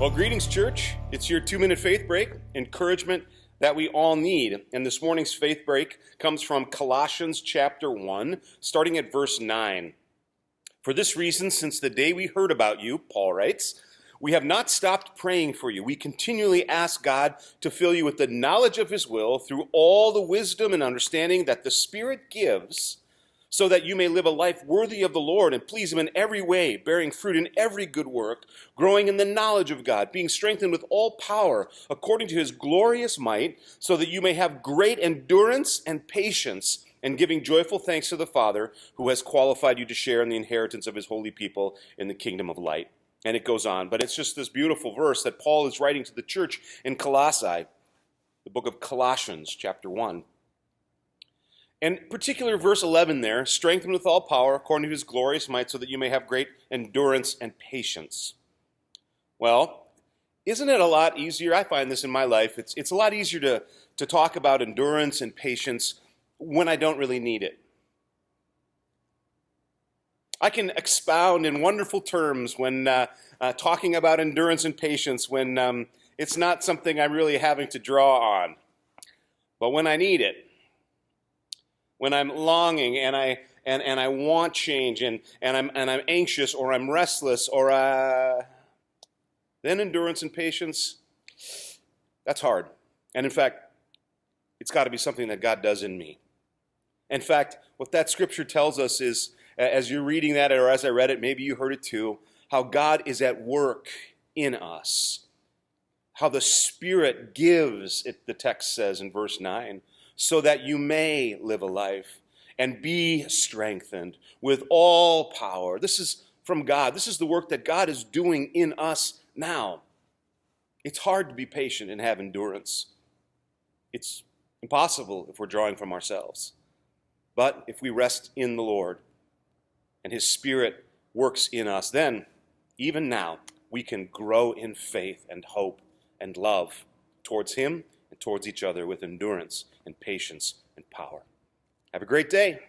Well, greetings, church. It's your 2-minute faith break, encouragement that we all need. And this morning's faith break comes from Colossians chapter 1, starting at verse 9. For this reason, since the day we heard about you, Paul writes, we have not stopped praying for you. We continually ask God to fill you with the knowledge of his will through all the wisdom and understanding that the Spirit gives, so that you may live a life worthy of the Lord and please him in every way, bearing fruit in every good work, growing in the knowledge of God, being strengthened with all power according to his glorious might, so that you may have great endurance and patience, and giving joyful thanks to the Father who has qualified you to share in the inheritance of his holy people in the kingdom of light. And it goes on, but it's just this beautiful verse that Paul is writing to the church in Colossae, the book of Colossians, chapter 1. And particular verse 11 there, strengthened with all power according to his glorious might, so that you may have great endurance and patience. Well, isn't it a lot easier? I find this in my life. It's a lot easier to talk about endurance and patience when I don't really need it. I can expound in wonderful terms when talking about endurance and patience when it's not something I'm really having to draw on. But when I need it, when I'm longing and I want change and I'm anxious or I'm restless or then endurance and patience, that's hard. And in fact, it's got to be something that God does in me. In fact, what that scripture tells us is, as you're reading that or as I read it, maybe you heard it too, how God is at work in us. How the Spirit gives, the text says in verse 9, so that you may live a life and be strengthened with all power. This is from God. This is the work that God is doing in us now. It's hard to be patient and have endurance. It's impossible if we're drawing from ourselves. But if we rest in the Lord and his Spirit works in us, then, even now, we can grow in faith and hope and love towards him and towards each other with endurance and patience and power. Have a great day.